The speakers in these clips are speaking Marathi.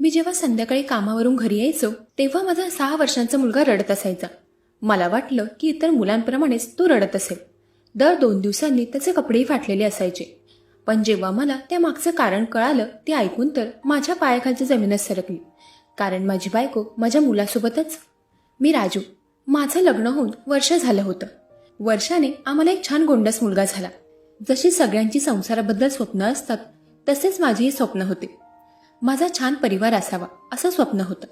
मी जेव्हा संध्याकाळी कामावरून घरी यायचो तेव्हा माझा 6 वर्षांचा मुलगा रडत असायचा. मला वाटलं की इतर मुलांप्रमाणेच तो रडत असेल. दर 2 दिवसांनी त्याचे कपडेही फाटलेले असायचे. पण जेव्हा मला त्या मागचं कारण कळालं ते ऐकून तर माझ्या पायाखालची जमीनच सरकली. कारण माझी बायको माझ्या मुलासोबतच. मी राजू. माझं लग्न होऊन वर्ष झालं होतं. वर्षाने आम्हाला एक छान गोंडस मुलगा झाला. जशी सगळ्यांची संसाराबद्दल स्वप्न असतात तसेच माझेही स्वप्न होते. माझा छान परिवार असावा असं स्वप्न होतं.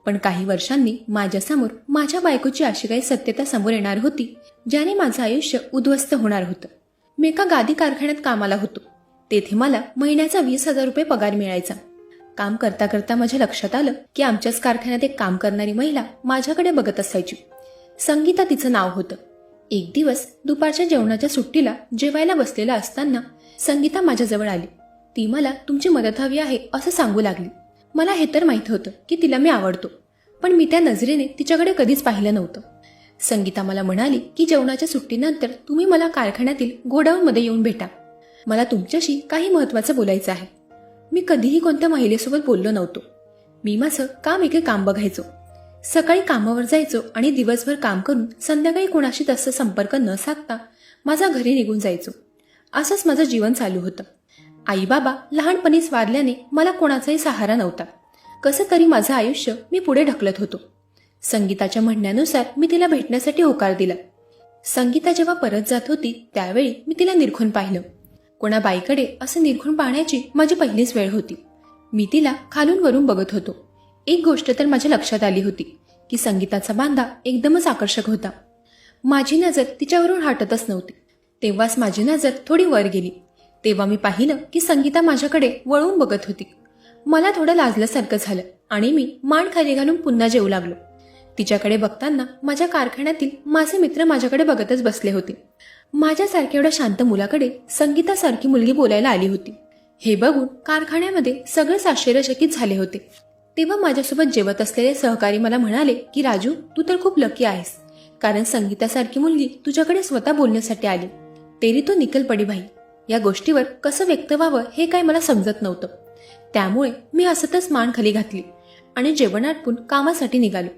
पण काही वर्षांनी माझ्यासमोर माझ्या बायकोची अशी काही सत्यता समोर येणार होती ज्याने माझं आयुष्य उद्ध्वस्त होणार होतं. मी एका गादी कारखान्यात कामाला होतो. तेथे मला महिन्याचा 20,000 रुपये पगार मिळायचा. काम करता करता माझ्या लक्षात आलं की आमच्याच कारखान्यात एक काम करणारी महिला माझ्याकडे बघत असायची. संगीता तिचं नाव होतं. एक दिवस दुपारच्या जेवणाच्या सुट्टीला जेवायला बसलेला असताना संगीता माझ्याजवळ आली. ती मला तुमची मदत हवी आहे असं सांगू लागली. मला हे तर माहित होतं की तिला मी आवडतो, पण मी त्या नजरेने तिच्याकडे कधीच पाहिलं नव्हतं. संगीता मला म्हणाली की जेवणाच्या सुट्टीनंतर तुम्ही मला कारखान्यातील गोडाऊनमध्ये येऊन भेटा. मला तुमच्याशी काही महत्त्वाचं बोलायचं आहे. मी कधीही कोणत्या महिलेसोबत बोललो नव्हतो. मी माझं काम एके काम बघायचो. सकाळी कामावर जायचो आणि दिवसभर काम करून संध्याकाळी कोणाशी तसं संपर्क न साधता माझा घरी निघून जायचो. असंच माझं जीवन चालू होतं. आई बाबा लहानपणीच वारल्याने मला कोणाचाही सहारा नव्हता. कसं तरी माझं आयुष्य मी पुढे ढकलत होतो. संगीताच्या म्हणण्यानुसार मी तिला भेटण्यासाठी होकार दिला. संगीता जेव्हा परत जात होती त्यावेळी मी तिला निरखून पाहिलं. कोणा बाईकडे असं निरखून पाहण्याची माझी पहिलीच वेळ होती. मी तिला खालून वरून बघत होतो. एक गोष्ट तर माझ्या लक्षात आली होती की संगीताचा बांधा एकदमच आकर्षक होता. माझी नजर तिच्यावरून हटतच नव्हती. तेव्हाच माझी नजर थोडी वर गेली. तेव्हा मी पाहिलं की संगीता माझ्याकडे वळून बघत होती. मला थोडं लाजल्यासारखं झालं आणि मी मान खाली घालून पुन्हा जेवू लागलो. तिच्याकडे बघताना माझ्या कारखान्यातील माझे मित्र माझ्याकडे बघतच बसले होते. माझ्यासारख्या एवढ्या शांत मुलाकडे संगीतासारखी मुलगी बोलायला आली होती. हे बघून कारखान्यामध्ये सगळेच आश्चर्यचकित झाले होते. तेव्हा माझ्यासोबत जेवत असलेले सहकारी मला म्हणाले की राजू, तू तर खूप लकी आहेस, कारण संगीतासारखी मुलगी तुझ्याकडे स्वतः बोलण्यासाठी आली. तेरी तो निकल पडी भाई. या गोष्टीवर कसं व्यक्त व्हावं हे काय मला समजत नव्हतं. त्यामुळे मी हसतच मान खाली घातली आणि जेवण आटपून कामासाठी निघालो.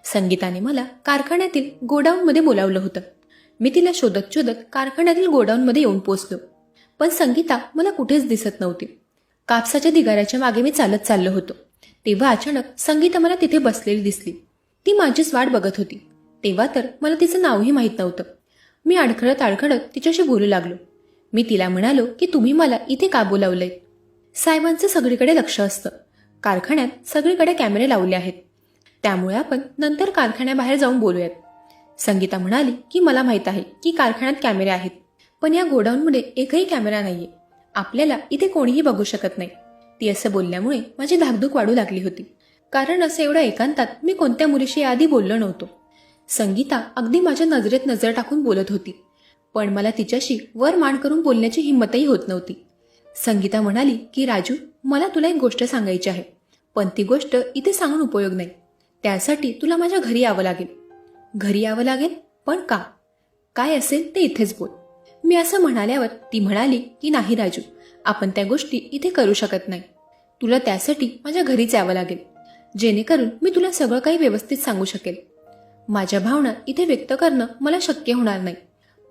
संगीताने मला कारखान्यातील गोडाऊनमध्ये बोलावलं होतं. मी तिला शोधत शोधत कारखान्यातील गोडाऊनमध्ये येऊन पोचलो. पण संगीता मला कुठेच दिसत नव्हती. कापसाच्या ढिगाऱ्याच्या मागे मी चालत चाललो होतो. तेव्हा अचानक संगीता मला तिथे बसलेली दिसली. ती माझीच वाट बघत होती. तेव्हा तर मला तिचं नावही माहीत नव्हतं. मी अडखळत तिच्याशी बोलू लागलो. मी तिला म्हणालो की तुम्ही मला इथे का बोलावलंय? साहेबांचं सगळीकडे लक्ष असतं. कारखान्यात सगळीकडे कॅमेरे लावले आहेत. त्यामुळे आपण नंतर कारखान्याबाहेर जाऊन बोलूयात. संगीता म्हणाली की मला माहीत आहे की कारखान्यात कॅमेरे आहेत, पण या गोडाऊनमध्ये एकही कॅमेरा नाहीये. आपल्याला इथे कोणीही बघू शकत नाही. ती असं बोलल्यामुळे माझी धाकधूक वाढू लागली होती. कारण असं एवढ्या एकांतात मी कोणत्या मुलीशी आधी बोललो नव्हतो. संगीता अगदी माझ्या नजरेत नजर टाकून बोलत होती, पण मला तिच्याशी वर मान करून बोलण्याची हिंमतही होत नव्हती. संगीता म्हणाली की राजू, मला तुला एक गोष्ट सांगायची आहे, पण ती गोष्ट इथे सांगून उपयोग नाही. त्यासाठी तुला माझ्या घरी यावं लागेल. घरी यावं लागेल? पण का? काय असेल ते इथेच बोल. मी असं म्हणाल्यावर ती म्हणाली की नाही राजू, आपण त्या गोष्टी इथे करू शकत नाही. तुला त्यासाठी माझ्या घरीच यावं लागेल, जेणेकरून मी तुला सगळं काही व्यवस्थित सांगू शकेल. माझ्या भावना इथे व्यक्त करणं मला शक्य होणार नाही,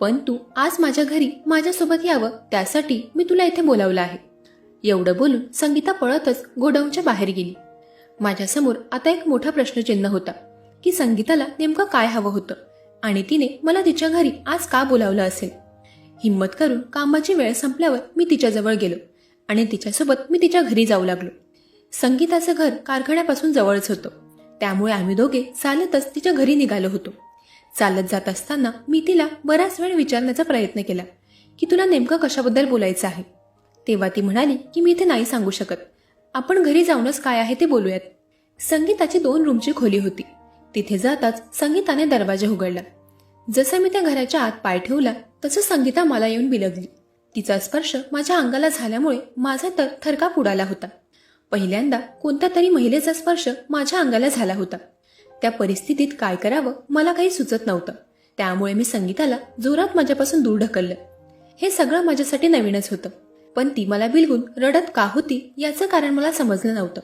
पण तू आज माझ्या घरी माझ्यासोबत यावं त्यासाठी मी तुला इथे बोलावलं आहे. एवढं बोलून संगीता पळतच गोडाऊनच्या बाहेर गेली. माझ्यासमोर आता एक मोठा प्रश्नचिन्ह होता की संगीताला नेमकं काय हवं होतं आणि तिने मला तिच्या घरी आज का बोलावलं असेल. हिम्मत करून कामाची वेळ संपल्यावर मी तिच्याजवळ गेलो आणि तिच्यासोबत मी तिच्या घरी जाऊ लागलो. संगीताचं घर कारखान्यापासून जवळच होतं, त्यामुळे आम्ही दोघे चालतच तिच्या घरी निघालो होतो. चालत जात असताना मी तिला बराच वेळ विचारण्याचा प्रयत्न केला की तुला नेमकं कशाबद्दल बोलायचं आहे. तेव्हा ती म्हणाली की मी इथे नाही सांगू शकत, आपण घरी जाऊनच काय आहे ते बोलूयात. संगीताची 2 रूमची खोली होती. तिथे जाताच संगीताने दरवाजा उघडला. जसं मी त्या घराच्या आत पाय ठेवला तसं संगीता मला येऊन बिलगली. तिचा स्पर्श माझ्या अंगाला झाल्यामुळे माझा तर थरकाप उडाला होता. पहिल्यांदा कोणत्या तरी महिलेचा स्पर्श माझ्या अंगाला झाला होता. त्या परिस्थितीत काय करावं मला काही सुचत नव्हतं. त्यामुळे मी संगीताला जोरात माझ्यापासून दूर ढकललं. हे सगळं माझ्यासाठी नवीनच होतं, पण ती मला बिलगून रडत का होती याचं कारण मला समजलं नव्हतं.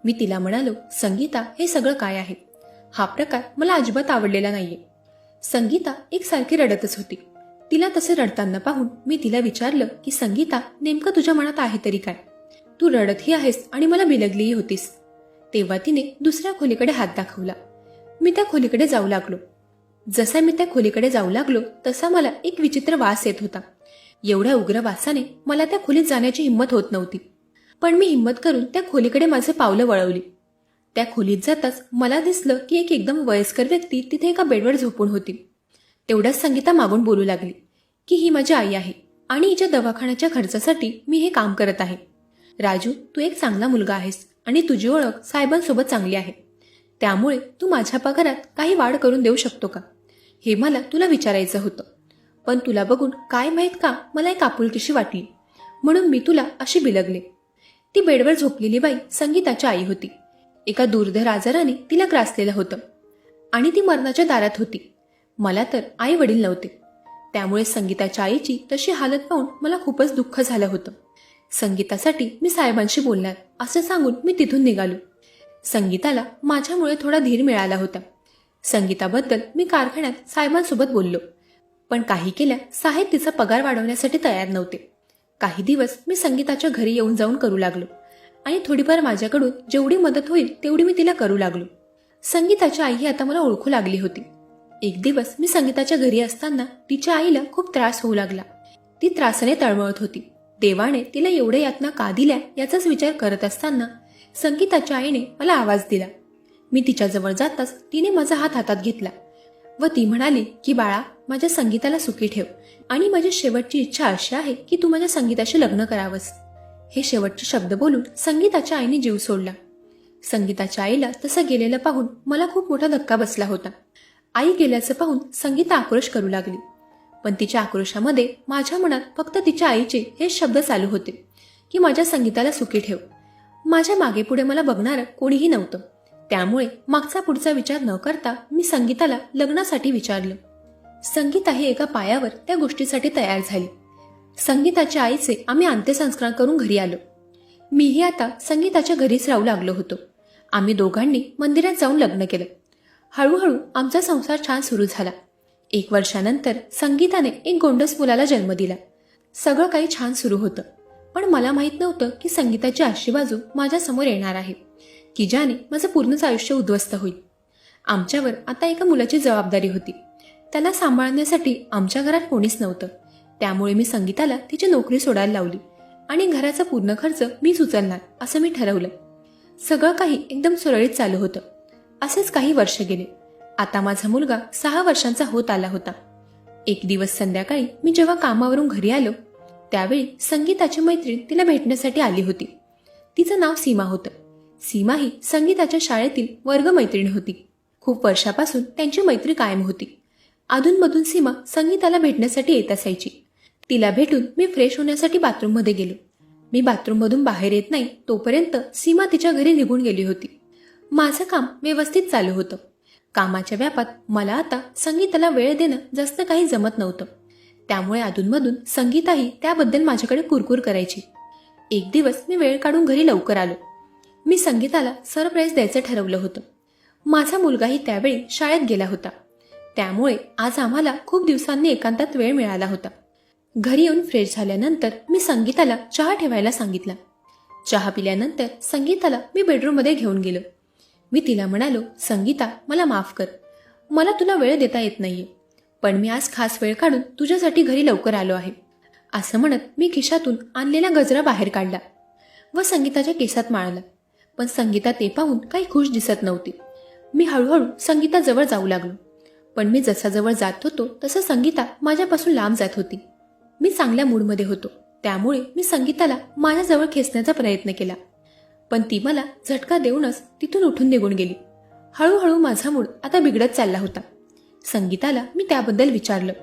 मी तिला म्हणालो, संगीता, हे सगळं काय आहे? हा प्रकार मला अजिबात आवडलेला नाहीये. संगीता एकसारखी रडतच होती. तिला तसे रडताना पाहून मी तिला विचारलं की संगीता, नेमकं तुझ्या मनात आहे तरी काय? तू रडतही आहेस आणि मला बिलगलीही होतीस. तेव्हा तिने दुसऱ्या खोलीकडे हात दाखवला. मी त्या खोलीकडे जाऊ लागलो. जसा मी त्या खोलीकडे जाऊ लागलो तसा मला एक विचित्र वास येत होता. एवढ्या उग्र वासाने मला त्या खोलीत जाण्याची हिंमत होत नव्हती. पण मी हिंमत करून त्या खोलीकडे माझे पावलं वळवली. त्या खोलीत जाताच मला दिसलं की एक एकदम वयस्कर व्यक्ती तिथे एका बेडवर झोपून होती. तेवढ्याच संगीता मागून बोलू लागली की ही माझी आई आहे आणि हिच्या दवाखान्याच्या खर्चासाठी मी हे काम करत आहे. राजू, तू एक चांगला मुलगा आहेस आणि तुझी ओळख साहेबांसोबत चांगली आहे. त्यामुळे तू माझ्या पगारात काही वाढ करून देऊ शकतो का, हे मला तुला विचारायचं होतं. पण तुला बघून काय माहीत का मला एक आपुलकीशी वाटली, म्हणून मी तुला अशी बिलगले. ती बेडवर झोपलेली बाई संगीताची आई होती. एका दुर्धर आजाराने तिला ग्रासलेलं होतं आणि ती मरणाच्या दारात होती. मला तर आई वडील नव्हते. त्यामुळे संगीताच्या आईची तशी हालत पाहून मला खूपच दुःख झालं होतं. संगीतासाठी मी साहेबांशी बोलणार असं सांगून मी तिथून निघालो. संगीताला माझ्यामुळे थोडा धीर मिळाला होता. संगीताबद्दल मी कारखान्यात साहेबांसोबत बोललो, पण काही केल्या साहेब तिचा पगार वाढवण्यासाठी तयार नव्हते. काही दिवस मी संगीताच्या घरी येऊन जाऊन करू लागलो आणि थोडीफार माझ्याकडून जेवढी मदत होईल तेवढी मी तिला करू लागलो. संगीताची आई आता मला ओळखू लागली होती. एक दिवस मी संगीताच्या घरी असताना तिच्या आईला खूप त्रास होऊ लागला. ती त्रासाने तळमळत होती. देवाने तिला एवढ्या यातना का दिल्या याचाच विचार करत असताना संगीताच्या आईने मला आवाज दिला. मी तिच्याजवळ जाताच तिने माझा हात हातात घेतला व ती म्हणाली की बाळा, माझ्या संगीताला सुखी ठेव आणि माझी शेवटची इच्छा अशी आहे की तू माझ्या संगीताशी लग्न करावंस. हे शेवटचे शब्द बोलून संगीताच्या आईने जीव सोडला. संगीताच्या आईला तसं गेलेलं पाहून मला खूप मोठा धक्का बसला होता. आई गेल्याचं पाहून संगीता आक्रोश करू लागली, पण तिच्या आक्रोशामध्ये माझ्या मनात फक्त तिच्या आईचे हे शब्द चालू होते की माझ्या संगीताला सुखी ठेव. माझ्या मागे पुढे मला बघणारं कोणीही नव्हतं. त्यामुळे मागचा पुढचा विचार न करता मी संगीताला लग्नासाठी विचारलं. संगीता ही एका पायावर त्या गोष्टीसाठी तयार झाली. संगीताच्या आईचे आम्ही अंत्यसंस्कार करून घरी आलो. मीही आता संगीताच्या घरीच राहू लागलो होतो. आम्ही दोघांनी मंदिरात जाऊन लग्न केलं. हळूहळू आमचा संसार छान सुरू झाला. 1 वर्षानंतर संगीताने एक गोंडस मुलाला जन्म दिला. सगळं काही छान सुरू होतं, पण मला माहीत नव्हतं की संगीताची अशी बाजू माझ्यासमोर येणार आहे की ज्याने माझं पूर्णच आयुष्य उद्ध्वस्त होईल. आमच्यावर आता एका मुलाची जबाबदारी होती. त्याला सांभाळण्यासाठी आमच्या घरात कोणीच नव्हतं. त्यामुळे मी संगीताला तिची नोकरी सोडायला लावली आणि घराचा पूर्ण खर्च मीच उचलणार असं मी ठरवलं. सगळं काही एकदम सुरळीत चालू होतं. असेच काही वर्ष गेले. आता माझा मुलगा 6 वर्षांचा होत आला होता. एक दिवस संध्याकाळी मी जेव्हा कामावरून घरी आलो त्यावेळी संगीताची मैत्रीण तिला भेटण्यासाठी आली होती. तिचं नाव सीमा होतं. सीमा ही संगीताच्या शाळेतील वर्गमैत्रीण होती. खूप वर्षापासून त्यांची मैत्री कायम होती. अधूनमधून सीमा संगीताला भेटण्यासाठी येत असायची. तिला भेटून मी फ्रेश होण्यासाठी बाथरूममध्ये गेलो. मी बाथरूममधून बाहेर येत नाही तोपर्यंत सीमा तिच्या घरी निघून गेली होती. माझं काम व्यवस्थित चालू होतं. कामाच्या व्यापात मला आता संगीताला वेळ देणं जास्त काही जमत नव्हतं. त्यामुळे अधूनमधून संगीताही त्याबद्दल माझ्याकडे कुरकुर करायची. एक दिवस मी वेळ काढून घरी लवकर आलो. मी संगीताला सरप्राईज द्यायचं ठरवलं होतं. माझा मुलगाही त्यावेळी शाळेत गेला होता. त्यामुळे आज आम्हाला खूप दिवसांनी एकांतात वेळ मिळाला होता. घरी येऊन फ्रेश झाल्यानंतर मी संगीताला चहा ठेवायला सांगितला. चहा पिल्यानंतर संगीताला मी बेडरूममध्ये घेऊन गेलो. मी तिला म्हणालो, संगीता, मला माफ कर. मला तुला वेळ देता येत नाहीये, पण मी आज खास वेळ काढून तुझ्यासाठी घरी लवकर आलो आहे. असं म्हणत मी खिशातून आणलेला गजरा बाहेर काढला व संगीताच्या केसात माळला. पण संगीता ते पाहून काही खुश दिसत नव्हती. मी हळूहळू संगीताजवळ जाऊ लागलो, पण मी जसा जवळ जात होतो तसं संगीता माझ्यापासून लांब जात होती. मी चांगल्या मूडमध्ये होतो, त्यामुळे मी संगीताला माझ्याजवळ खेचण्याचा प्रयत्न केला, पण ती मला झटका देऊनच तिथून उठून निघून गेली. हळूहळू माझा मूड आता बिघडत चालला होता. संगीताला मी त्याबद्दल विचारलं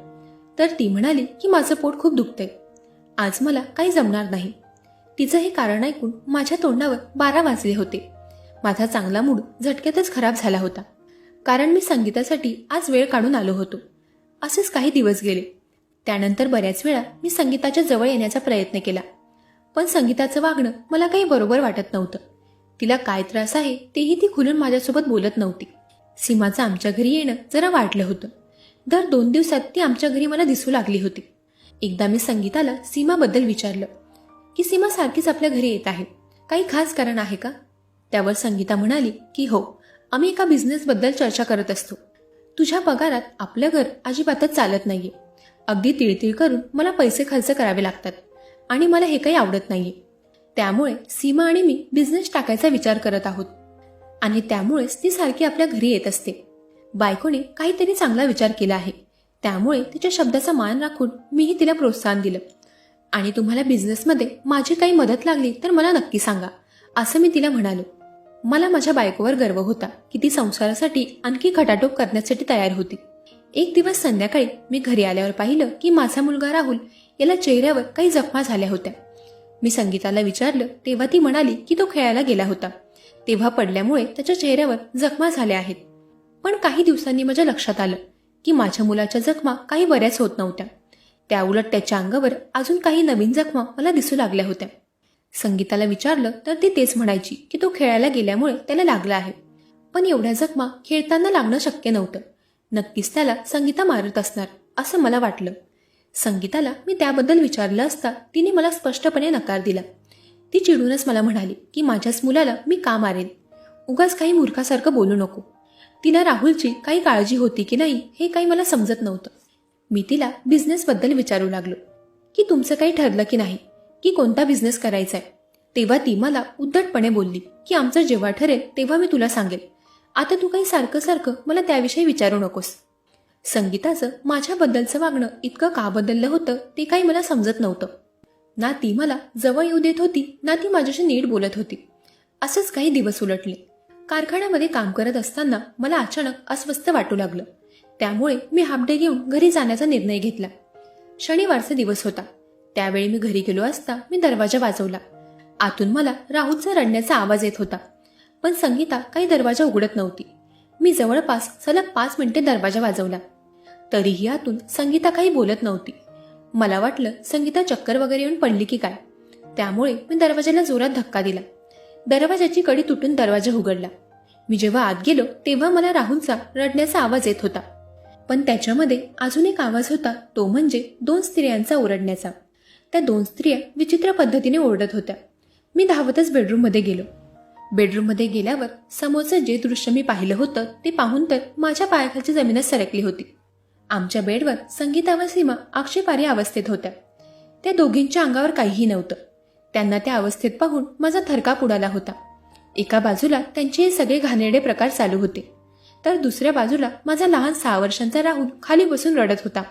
तर ती म्हणाली की माझं पोट खूप दुखतंय, आज मला काही जमणार नाही. तिचं हे कारण ऐकून माझ्या तोंडावर 12 वाजले होते. माझा चांगला मूड झटक्यातच खराब झाला होता, कारण मी संगीतासाठी आज वेळ काढून आलो होतो. असेच काही दिवस गेले. त्यानंतर बऱ्याच वेळा मी संगीताच्या जवळ येण्याचा प्रयत्न केला, पण संगीताचं वागणं मला काही बरोबर वाटत नव्हतं. तिला काय त्रास आहे तेही ती खुलून माझ्यासोबत बोलत नव्हती. सीमाचं आमच्या घरी येणं जरा वाढलं होतं. दर 2 दिवसात ती आमच्या घरी मला दिसू लागली होती. एकदा मी संगीताला सीमाबद्दल विचारलं की सीमा सारखीच आपल्या घरी येत आहे, काही खास कारण आहे का? त्यावर संगीता म्हणाली की हो, आम्ही एका बिझनेसबद्दल चर्चा करत असतो. तुझ्या पगारात आपलं घर अजिबातच चालत नाहीये. अगदी तिळतिळ करून मला पैसे खर्च करावे लागतात आणि मला हे काही आवडत नाहीये. त्यामुळे सीमा आणि मी बिझनेस टाकायचा विचार करत आहोत आणि त्यामुळेच ती सारखी आपल्या घरी येत असते. बायकोने काहीतरी चांगला विचार केला आहे, त्यामुळे तिच्या शब्दाचा मान राखून मीही तिला प्रोत्साहन दिलं. आणि तुम्हाला बिझनेसमध्ये माझी काही मदत लागली तर मला नक्की सांगा, असं मी तिला म्हणालो. मला माझ्या बायकोवर गर्व होता की ती संसारासाठी आणखी खटाटोप करण्यासाठी तयार होती. एक दिवस संध्याकाळी मी घरी आल्यावर पाहिलं की माझा मुलगा राहुल याला चेहऱ्यावर काही जखमा झाल्या होत्या. मी संगीताला विचारलं तेव्हा ती म्हणाली की तो खेळायला गेला होता, तेव्हा पडल्यामुळे त्याच्या चेहऱ्यावर जखमा झाल्या आहेत. पण काही दिवसांनी माझ्या लक्षात आलं की माझ्या मुलाच्या जखमा काही बऱ्याच होत नव्हत्या. त्याउलट त्याच्या अंगावर अजून काही नवीन जखमा मला दिसू लागल्या होत्या. संगीताला विचारलं तर ती तेच म्हणायची की तो खेळायला गेल्यामुळे त्याला लागला आहे, पण एवढ्या जखमा खेळताना लागणं शक्य नव्हतं. नक्कीच त्याला संगीता मारत असणार असं मला वाटलं. संगीताला मी त्याबद्दल विचारलं असता तिने मला स्पष्टपणे नकार दिला. ती चिडूनच मला म्हणाली की माझ्याच मुलाला मी का मारेन, उगाच काही मूर्खासारखं बोलू नको. तिला राहुलची काही काळजी होती की नाही हे काही मला समजत नव्हतं. मी तिला बिझनेसबद्दल विचारू लागलो की तुमचं काही ठरलं की नाही, की कोणता बिझनेस करायचा आहे. तेव्हा ती मला उद्धटपणे बोलली की आमचं जेव्हा ठरेल तेव्हा मी तुला सांगेल, आता तू काही सारखं सारखं मला त्याविषयी विचारू नकोस. संगीताचं माझ्याबद्दलचं वागणं इतकं का बदललं होतं ते काही मला समजत नव्हतं. ना ती मला जवळ येऊ देत होती, ना ती माझ्याशी नीट बोलत होती. असंच काही दिवस उलटले. कारखान्यामध्ये काम करत असताना मला अचानक अस्वस्थ वाटू लागलं. त्यामुळे मी हाफ डे घेऊन घरी जाण्याचा निर्णय घेतला. शनिवारचा दिवस होता. त्यावेळी मी घरी गेलो असता मी दरवाजा वाजवला. आतून मला राहुलचा रडण्याचा आवाज येत होता, पण संगीता काही दरवाजा उघडत नव्हती. मी जवळपास सलग 5 मिनिटे दरवाजा वाजवला, तरीही आतून संगीता काही बोलत नव्हती. मला वाटलं संगीता चक्कर वगैरे येऊन पडली की काय, त्यामुळे मी दरवाजाला जोरात धक्का दिला. दरवाजाची कडी तुटून दरवाजा उघडला. मी जेव्हा आत गेलो तेव्हा मला राहुलचा रडण्याचा आवाज येत होता, पण त्याच्यामध्ये अजून एक आवाज होता, तो म्हणजे 2 स्त्रियांचा ओरडण्याचा. त्या 2 स्त्रिया विचित्र पद्धतीने ओरडत होत्या. मी धावतच बेडरूममध्ये गेलो. बेडरूममध्ये गेल्यावर समोरचं जे दृश्य मी पाहिलं होतं ते पाहून तर माझ्या पायाखालची जमीनच सरकली होती. आमच्या बेडवर संगीता व सीमा आक्षेपार्ह अवस्थेत होत्या. त्या दोघींच्या अंगावर काहीही नव्हतं. त्यांना त्या अवस्थेत पाहून माझा थरकाप उडाला होता. एका बाजूला त्यांचे हे सगळे घाणेरडे प्रकार चालू होते, तर दुसऱ्या बाजूला माझा लहान 6 वर्षांचा राहुल खाली बसून रडत होता.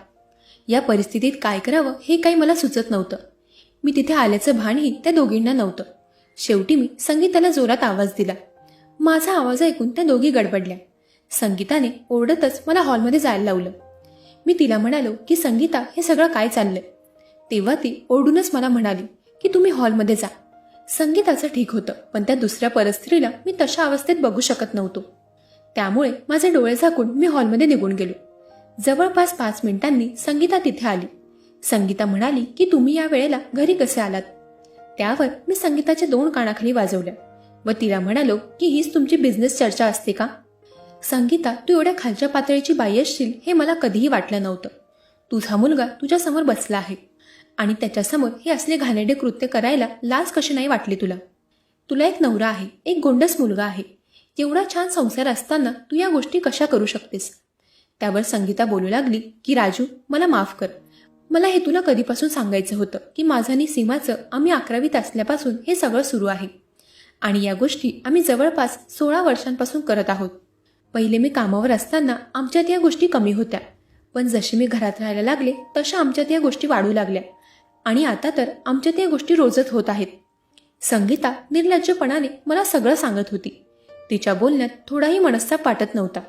या परिस्थितीत काय करावं हे काही मला सुचत नव्हतं. मी तिथे आल्याचं भानही त्या दोघींना नव्हतं. शेवटी मी संगीताला जोरात आवाज दिला. माझा आवाज ऐकून त्या दोघी गडबडल्या. संगीताने ओरडतच मला हॉलमध्ये जायला लावलं. मी तिला म्हणालो की संगीता, हे सगळं काय चाललंय? तेव्हा ती ओरडूनच मला म्हणाली की तुम्ही हॉलमध्ये जा. संगीताचं ठीक होतं, पण त्या दुसऱ्या परस्त्रीला मी तशा अवस्थेत बघू शकत नव्हतो. त्यामुळे माझे डोळे झाकून मी हॉलमध्ये निघून गेलो. जवळपास 5 मिनिटांनी संगीता तिथे आली. संगीता म्हणाली की तुम्ही या वेळेला घरी कसे आलात? त्यावर मी संगीताच्या 2 कानाखाली वाजवल्या व तिला म्हणालो की हीच तुमची बिझनेस चर्चा असते का? संगीता, तू एवढ्या खालच्या पातळीची बाई असशील हे मला कधीही वाटलं नव्हतं. तुझा मुलगा तुझ्या समोर बसला आहे आणि त्याच्यासमोर हे असले घाणेरडे कृत्य करायला लाज कशी नाही वाटली तुला? तुला एक नवरा आहे, एक गोंडस मुलगा आहे. एवढा छान संसार असताना तू या गोष्टी कशा करू शकतेस? त्यावर संगीता बोलू लागली की राजू, मला माफ कर. मला हे तुला कधीपासून सांगायचं होतं की माझं आणि सीमाचं आम्ही 11वीत असल्यापासून हे सगळं सुरू आहे आणि या गोष्टी आम्ही जवळपास 16 वर्षांपासून करत आहोत. पहिले मी कामावर असताना आमच्यात या गोष्टी कमी होत्या, पण जशी मी घरात राहायला लागले तशा आमच्यात या गोष्टी वाढू लागल्या आणि आता तर आमच्यात या गोष्टी रोजच होत आहेत. संगीता निर्लज्जपणाने मला सगळं सांगत होती. तिच्या बोलण्यात थोडाही मनस्ताप वाटत नव्हता.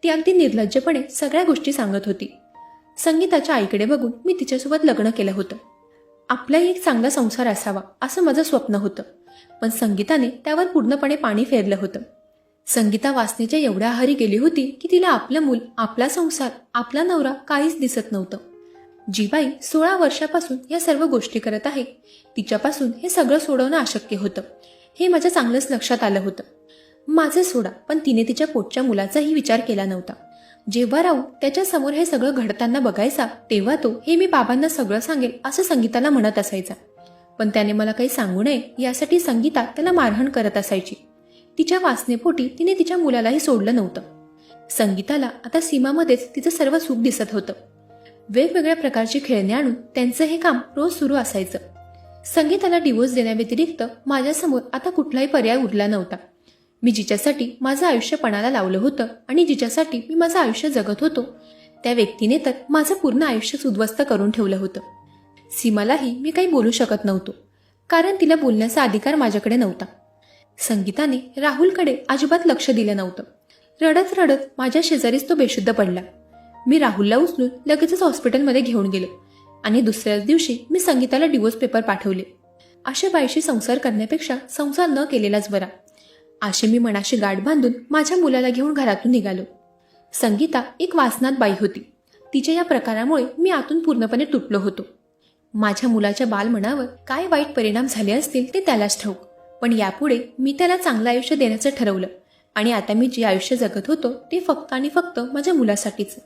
ती अगदी निर्लज्जपणे सगळ्या गोष्टी सांगत होती. संगीताच्या आईकडे बघून मी तिच्यासोबत लग्न केलं होतं. आपलाही एक चांगला संसार असावा असं माझं स्वप्न होतं, पण संगीताने त्यावर पूर्णपणे पाणी फेरलं होतं. संगीता वासनेच्या एवढ्या आहारी गेली होती की तिला आपलं मूल, आपला संसार, आपला नवरा काहीच दिसत नव्हतं. जी बाई 16 वर्षापासून या सर्व गोष्टी करत आहे तिच्यापासून हे सगळं सोडवणं अशक्य होतं. हे माझ्या चांगलंच लक्षात आलं होतं. माझं सोडा, पण तिने तिच्या पोटच्या मुलाचाही विचार केला नव्हता. जेव्हा राहू त्याच्यासमोर हे सगळं घडताना बघायचा तेव्हा तो हे मी बाबांना सगळं सांगेल असं संगीताला म्हणत असायचा. पण त्याने मला काही सांगू नये यासाठी संगीता त्याला मारहाण करत असायची. तिच्या वासनेपोटी तिने तिच्या मुलालाही सोडलं नव्हतं. संगीताला आता सीमामध्येच तिचं सर्व सुख दिसत होतं. वेगवेगळ्या प्रकारची खेळणी आणून त्यांचं हे काम रोज सुरू असायचं. संगीताला डिवोर्स देण्याव्यतिरिक्त माझ्यासमोर आता कुठलाही पर्याय उरला नव्हता. मी जिच्यासाठी माझं आयुष्य पणाला लावलं होतं आणि जिच्यासाठी मी माझं आयुष्य जगत होतो त्या व्यक्तीने तर माझं पूर्ण आयुष्य उद्ध्वस्त करून ठेवलं होतं. सीमालाही मी काही बोलू शकत नव्हतो, कारण तिला बोलण्याचा अधिकार माझ्याकडे नव्हता. संगीताने राहुलकडे अजिबात लक्ष दिलं नव्हतं. रडत रडत माझ्या शेजारीच तो बेशुद्ध पडला. मी राहुलला उचलून लगेचच हॉस्पिटलमध्ये घेऊन गेलो आणि दुसऱ्याच दिवशी मी संगीताला डिवोर्स पेपर पाठवले. अशा बाईशी संसार करण्यापेक्षा संसार न केलेलाच बरा, अशी मी मनाशी गाठ बांधून माझ्या मुलाला घेऊन घरातून निघालो. संगीता एक वासनात बाई होती. तिच्या या प्रकारामुळे मी आतून पूर्णपणे तुटलो होतो. माझ्या मुलाच्या बालमनावर काय वाईट परिणाम झाले असतील ते त्यालाच ठाऊक, पण यापुढे मी त्याला चांगलं आयुष्य देण्याचं ठरवलं आणि आता मी जे आयुष्य जगत होतो ते फक्त आणि फक्त माझ्या मुलासाठीच.